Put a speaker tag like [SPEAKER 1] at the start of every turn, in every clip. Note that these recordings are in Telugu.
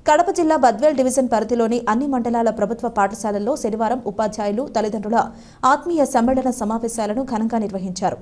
[SPEAKER 1] కడప జిల్లా బద్వేల్ డివిజన్ పరిధిలోని అన్ని మండలాల ప్రభుత్వ పాఠశాలల్లో శనివారం ఉపాధ్యాయులు తల్లిదండ్రుల ఆత్మీయ సమ్మేళన సమావేశాలను ఘనంగా నిర్వహించారు.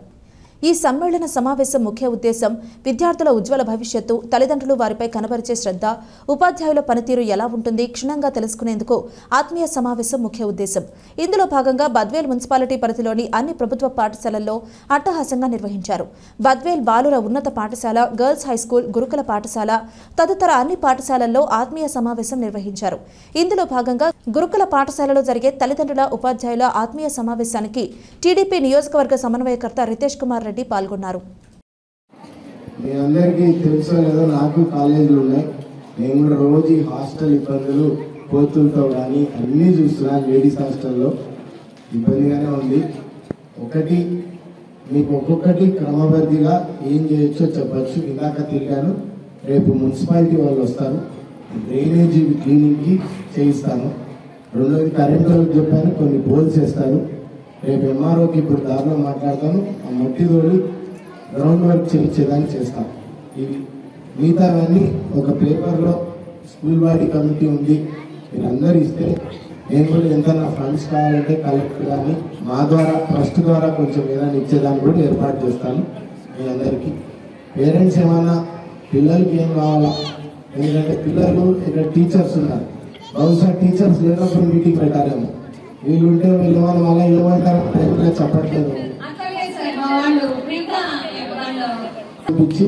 [SPEAKER 1] ఈ సమ్మేళన సమావేశం ముఖ్య ఉద్దేశం విద్యార్థుల ఉజ్వల భవిష్యత్తు, తల్లిదండ్రులు వారిపై కనబరిచే శ్రద్ధ, ఉపాధ్యాయుల పనితీరు ఎలా ఉంటుంది క్షుణ్ణంగా తెలుసుకునేందుకు ఆత్మీయ సమావేశం ముఖ్య ఉద్దేశం. ఇందులో భాగంగా బద్వేల్ మున్సిపాలిటీ పరిధిలోని అన్ని ప్రభుత్వ పాఠశాలల్లో అట్టహాసంగా నిర్వహించారు. బద్వేల్ బాలుర ఉన్నత పాఠశాల, గర్ల్స్ హైస్కూల్, గురుకుల పాఠశాల తదితర అన్ని పాఠశాలల్లో ఆత్మీయ సమావేశం నిర్వహించారు. ఇందులో భాగంగా గురుకుల పాఠశాలలో జరిగే తల్లిదండ్రుల ఉపాధ్యాయుల ఆత్మీయ సమావేశానికి టీడీపీ నియోజకవర్గ సమన్వయకర్త రితేష్ కుమార్ రెడ్డి పాల్గొన్నారు.
[SPEAKER 2] మీ అందరికీ తెలుసో లేదో నాకు కాలేజీలు ఉన్నాయి. నేను కూడా రోజు హాస్టల్ ఇబ్బందులు పోతుంటాం కానీ అన్నీ చూస్తున్నాను. లేడీస్ హాస్టల్లో ఇబ్బందిగానే ఉంది. ఒకటి మీకు ఒక్కొక్కటి క్రమబద్ధిగా ఏం చేయొచ్చో చెప్పచ్చు. ఇందాక తిరిగాను. రేపు మున్సిపాలిటీ వాళ్ళు వస్తారు, డ్రైనేజీ క్లీనింగ్కి చేయిస్తాను. రెండోది కరెంట్ వాళ్ళకి చెప్పాను, కొన్ని పోల్స్ వేస్తారు. రేపు ఎంఆర్ఓకి ఇప్పుడు దారిలో మాట్లాడతాను. ఆ మట్టి తోడి గ్రౌండ్ వర్క్ చేయించేదాన్ని చేస్తాను. ఇవి మిగతావన్నీ ఒక పేపర్లో స్కూల్ బాడీ కమిటీ ఉంది, మీరు అందరు ఇస్తే నేను కూడా ఎంత నా ఫండ్స్ కావాలంటే కలెక్టర్ కానీ మా ద్వారా ట్రస్ట్ ద్వారా కొంచెం ఏదైనా ఇచ్చేదాన్ని కూడా ఏర్పాటు చేస్తాను. మీ అందరికీ పేరెంట్స్ ఏమన్నా పిల్లలకి ఏం కావాలా, ఎందుకంటే పిల్లలు ఇక్కడ టీచర్స్ ఉన్నారు. బహుశా టీచర్స్ లేనప్పుడు మీటింగ్ పెట్టారేమో. వీళ్ళు ఉంటే వీళ్ళు మళ్ళీ ఏమంటారు చెప్పట్లేదు.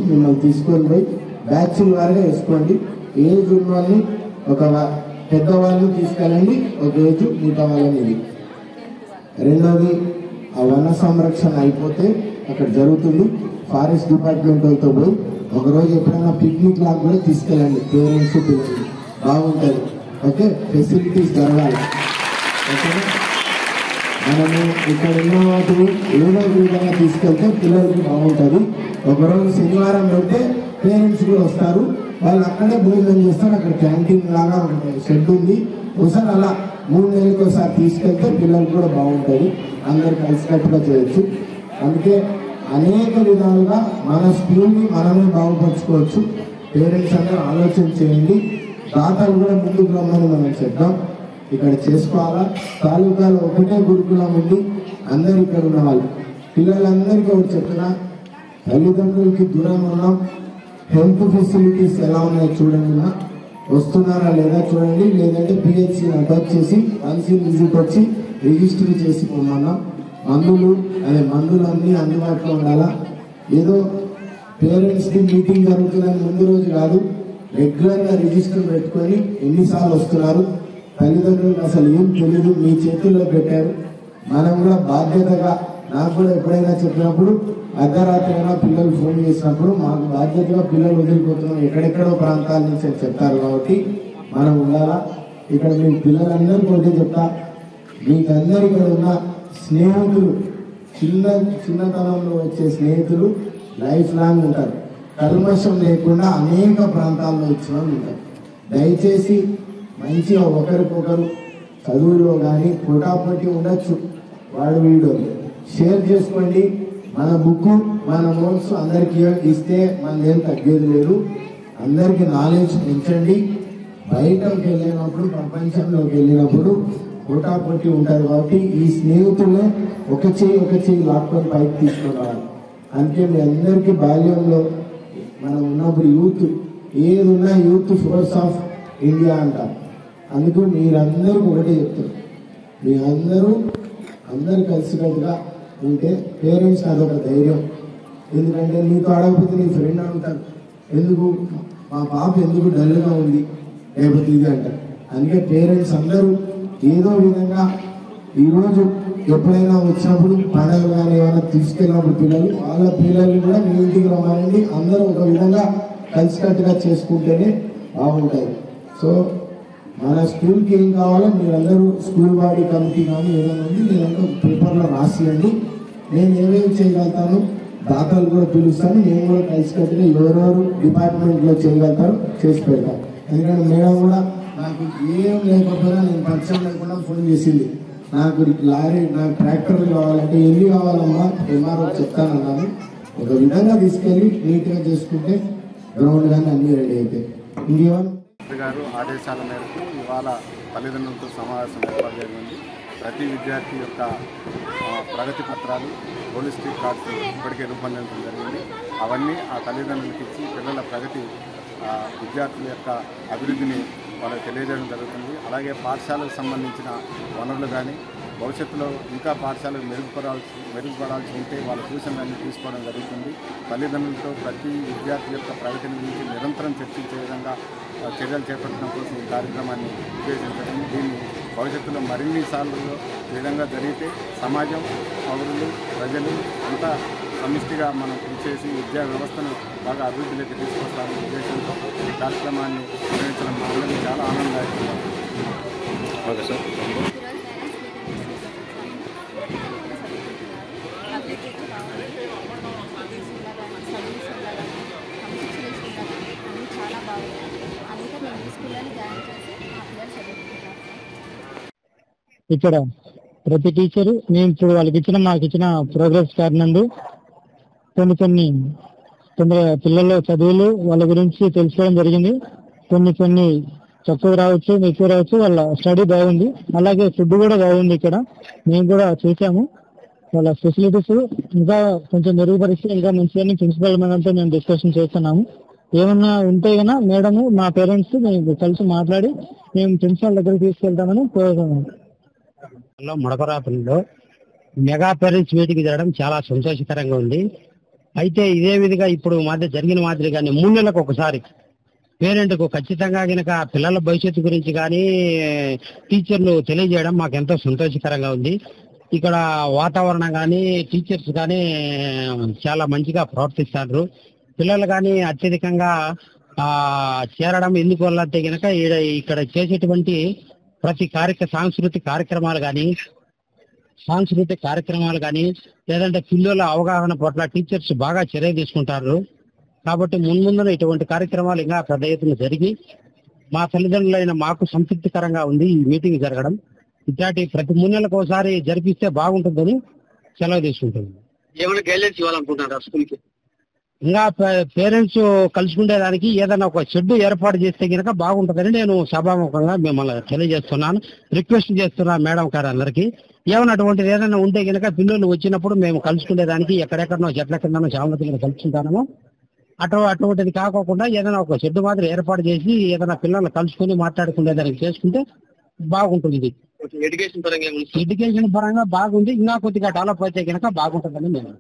[SPEAKER 2] మిమ్మల్ని తీసుకొని పోయి బ్యాచ్ల వారిగా వేసుకోండి. ఏజ్ ఉన్న వాళ్ళని ఒక పెద్దవాళ్ళని తీసుకెళ్ళండి, ఒక ఏజ్ మిగతా వాళ్ళని. ఇది రెండోది, ఆ వన సంరక్షణ అయిపోతే అక్కడ జరుగుతుంది. ఫారెస్ట్ డిపార్ట్మెంట్ వాళ్ళతో పోయి ఒకరోజు ఎప్పుడైనా పిక్నిక్ లాగా కూడా తీసుకెళ్ళండి. పేరెంట్స్ పిల్లలు బాగుంటుంది. ఓకే, ఫెసిలిటీస్ జరగాలి. ఓకేనా, మనము ఇక్కడ ఉన్న వాటిని ఏదో విధంగా తీసుకెళ్తే పిల్లలకి బాగుంటుంది. ఒకరోజు శనివారం పెడితే పేరెంట్స్ కూడా వస్తారు, వాళ్ళు అక్కడే భోజనం చేస్తారు. అక్కడ క్యాంటీన్ లాగా షెడ్ ఉంది. ఒకసారి అలా 3 నెలలకు ఒకసారి తీసుకెళ్తే పిల్లలకు కూడా బాగుంటుంది. అందరు కలిసికట్టుగా చేయొచ్చు. అందుకే అనేక విధాలుగా మన స్కూల్ని మనమే బాగుపరుచుకోవచ్చు. పేరెంట్స్ అందరూ ఆలోచన చేయండి. దాతలు కూడా ముందుకు రమ్మని మనం చెప్దాం. ఇక్కడ చేసుకోవాలా. తాలూకాలో ఒకటే గురుకులం ఉంది. అందరు ఇక్కడ ఉన్న వాళ్ళు పిల్లలందరికీ ఒకటి చెప్తున్నా, తల్లిదండ్రులకి దూరంగా ఉన్నాం. హెల్త్ ఫెసిలిటీస్ ఎలా ఉన్నాయో చూడండి, వస్తున్నారా లేదా చూడండి. లేదంటే పిహెచ్సిని అటాచ్ చేసి కన్సీల్ విజిట్ వచ్చి రిజిస్టర్ చేసి పొమ్మన్నాం. మందులు అన్నీ అందుబాటులో ఉండాలా. ఏదో పేరెంట్స్కి మీటింగ్ జరుగుతుందని ముందు రోజు కాదు, రెగ్యులర్గా రిజిస్టర్ పెట్టుకొని ఎన్నిసార్లు వస్తున్నారు. తల్లిదండ్రులకు అసలు ఏం తెలియదు, మీ చేతుల్లో పెట్టారు. మనం కూడా బాధ్యతగా, నాకు కూడా ఎప్పుడైనా చెప్పినప్పుడు అర్ధరాత్రి అయినా పిల్లలు ఫోన్ చేసినప్పుడు మాకు బాధ్యతగా పిల్లలు వదిలిపోతున్నాం ఎక్కడెక్కడో ప్రాంతాల నుంచి చెప్తారు. కాబట్టి మనం ఉండాలా. ఇక్కడ మీ పిల్లలందరికీ ఒకటి చెప్తా, మీకందరూ ఇక్కడ ఉన్న స్నేహితులు, చిన్నతనంలో వచ్చే స్నేహితులు లైఫ్ లాంగ్ ఉంటారు. కల్మషం లేకుండా అనేక ప్రాంతాల్లో ఇచ్చిన ఉంటారు. దయచేసి మంచిగా ఒకరికొకరు చదువులో కానీ పోటాపోటీ ఉండొచ్చు, వాడు వీడు షేర్ చేసుకోండి. మన బుక్, మన నోట్స్ అందరికీ ఇస్తే మనదేం తగ్గేది లేదు. అందరికీ నాలెడ్జ్ పెంచండి. బయటకు వెళ్ళినప్పుడు, ప్రపంచంలోకి వెళ్ళినప్పుడు పోటాపోటీ ఉంటుంది. కాబట్టి ఈ స్నేహితులే ఒక చేయి లాక్కొని పైకి తీసుకురావాలి. అందుకే మీ అందరికీ బాల్యంలో మనం ఉన్నప్పుడు యూత్ ఏది ఉన్నా యూత్ ఫోర్స్ ఆఫ్ ఇండియా అంటారు. అందుకు మీరందరూ ఒకటే చెప్తారు, మీ అందరూ కలిసికట్టుగా ఉంటే పేరెంట్స్ అదొక ధైర్యం. ఎందుకంటే నీకు అడగకపోతే నీ ఫ్రెండ్ అంటారు, ఎందుకు మా పాప ఎందుకు డల్గా ఉంది లేకపోతే ఇది అంటారు. అందుకే పేరెంట్స్ అందరూ ఏదో విధంగా ఈరోజు ఎప్పుడైనా వచ్చినప్పుడు పండుగలు కానీ ఏమైనా తీసుకెళ్ళినప్పుడు పిల్లలు వాళ్ళ పిల్లల్ని కూడా మీ ఇంటికి రమ్మానండి. అందరూ ఒక విధంగా కలిసికట్టుగా చేసుకుంటేనే బాగుంటుంది. సో మన స్కూల్కి ఏం కావాలో మీరందరూ స్కూల్ బాడీ కమిటీ కానీ ఏదైనా ఉంది, నేనంతా పేపర్లో రాసియండి. నేను ఏమేమి చేయగలుగుతాను, దాతలు కూడా పిలుస్తాను. నేను కూడా కలిసికట్టుగా ఎవరెవరు డిపార్ట్మెంట్లో చేయగలుగుతారు చేసి పెడతాను. ఎందుకంటే మేడం కూడా నాకు ఏం లేకపోయినా నేను పరిచయం లేకుండా ఫోన్ చేసింది, నాకు లారీ, నాకు ట్రాక్టర్లు కావాలంటే ఎన్ని కావాలమ్మా ఎంఆర్ఓ చెప్తానన్నాను. ఒక విధంగా తీసుకెళ్ళి నీట్గా చేసుకుంటే గ్రౌండ్ కానీ అన్నీ రెడీ అవుతాయి. ఇంకేమన్నా
[SPEAKER 3] మంత్రి గారు ఆదేశాల మేరకు ఇవాళ తల్లిదండ్రులతో సమావేశం ఏర్పాటు జరిగింది. ప్రతి విద్యార్థి యొక్క ప్రగతి పత్రాలు, హోలిస్టిక్ కార్డ్స్ ఇప్పటికే రూపొందించడం జరిగింది. అవన్నీ ఆ తల్లిదండ్రులకు ఇచ్చి పిల్లల ప్రగతి, విద్యార్థుల యొక్క అభివృద్ధిని వాళ్ళకి తెలియజేయడం జరుగుతుంది. అలాగే పాఠశాలకు సంబంధించిన వనరులు కానీ, భవిష్యత్తులో ఇంకా పాఠశాలకు మెరుగుపడాల్సి ఉంటే వాళ్ళ సూచనలన్నీ తీసుకోవడం జరుగుతుంది. తల్లిదండ్రులతో ప్రతి విద్యార్థి యొక్క ప్రగతిని గురించి నిరంతరం చర్చించే విధంగా చర్యలు చేపట్టడం కోసం ఈ కార్యక్రమాన్ని ఉద్దేశించడం. దీన్ని భవిష్యత్తులో మరిన్ని సార్లు ఈ విధంగా జరిగితే సమాజం, పౌరులు, ప్రజలు అంతా సమిష్టిగా మనం కృషి చేసి విద్యా వ్యవస్థను బాగా అభివృద్ధిలోకి తీసుకొస్తామనే ఉద్దేశంతో ఈ కార్యక్రమాన్ని నిర్వహించడం మా అందరికీ చాలా ఆనందదాయకంగా.
[SPEAKER 4] Okay sir.
[SPEAKER 5] ఇక్కడ ప్రతి టీచరు మేము ఇప్పుడు మాకు ఇచ్చిన ప్రోగ్రెస్ కార్డు నందు కొన్ని పిల్లల చదువులు వాళ్ళ గురించి తెలుసుకోవడం జరిగింది. కొన్ని తక్కువ రావచ్చు, ఎక్కువ రావచ్చు, వాళ్ళ స్టడీ బాగుంది. అలాగే ఫుడ్ కూడా బాగుంది. ఇక్కడ మేము కూడా చూసాము. వాళ్ళ ఫెసిలిటీస్ ఇంకా కొంచెం మెరుగుపరిచి ఇంకా మంచిగా ప్రిన్సిపల్ మేడంతో మేము డిస్కషన్ చేస్తున్నాము. ఏమన్నా ఉంటే కన్నా మేడము, మా పేరెంట్స్ మేము కలిసి మాట్లాడి మేము ప్రిన్సిపల్ దగ్గరికి తీసుకెళ్తామని కోరుతున్నాము.
[SPEAKER 6] ముడకరాపల్లిలో మెగా పేరెంట్స్ మీటింగ్ జరగడం చాలా సంతోషకరంగా ఉంది. అయితే ఇదే విధంగా ఇప్పుడు జరిగిన మాదిరిగానే 3 నెలలకు ఒకసారి పేరెంట్కు ఖచ్చితంగా కనుక పిల్లల భవిష్యత్తు గురించి కానీ టీచర్లు తెలియజేయడం మాకు ఎంతో సంతోషకరంగా ఉంది. ఇక్కడ వాతావరణం కానీ టీచర్స్ కానీ చాలా మంచిగా ప్రవర్తిస్తారు. పిల్లలు కానీ అత్యధికంగా చేరడం ఎందుకు వల్ల అంటే కనుక ఇక్కడ చేసేటువంటి ప్రతి సాంస్కృతిక కార్యక్రమాలు కానీ లేదంటే పిల్లల అవగాహన పట్ల టీచర్స్ బాగా చర్య తీసుకుంటారు. కాబట్టి ముందున ఇటువంటి కార్యక్రమాలు ఇంకా పెద్ద ఎత్తున జరిగి మా తల్లిదండ్రులైన మాకు సంతృప్తికరంగా ఉంది ఈ మీటింగ్ జరగడం. ఇట్లాంటి ప్రతి 3 నెలలకు ఒకసారి జరిపిస్తే బాగుంటుందని సెలవు తీసుకుంటుంది.
[SPEAKER 4] ఏమైనా గైడ్లైన్స్ ఇవ్వాలనుకుంటున్నారా స్కూల్కి?
[SPEAKER 6] ఇంకా పేరెంట్స్ కలుసుకునేదానికి ఏదైనా ఒక షెడ్ ఏర్పాటు చేస్తే కనుక బాగుంటుందని నేను సభాముఖంగా మిమ్మల్ని తెలియజేస్తున్నాను. రిక్వెస్ట్ చేస్తున్నా మేడం గారు అందరికీ. ఏమైనా అటువంటిది ఏదైనా ఉంటే కనుక పిల్లలు వచ్చినప్పుడు మేము కలుసుకునేదానికి ఎక్కడెక్కడనో చెట్ల కిందనో చామల కింద కలుసుకుంటాము. అటువంటిది కాకోకుండా ఏదైనా ఒక షెడ్ మాత్రం ఏర్పాటు చేసి ఏదైనా పిల్లలు కలుసుకుని మాట్లాడుకునేదానికి చేసుకుంటే బాగుంటుంది.
[SPEAKER 4] ఎడ్యుకేషన్ పరంగా
[SPEAKER 6] ఎడ్యుకేషన్ పరంగా బాగుంది. ఇంకా కొద్దిగా డెవలప్ అయితే కనుక బాగుంటుందని నేను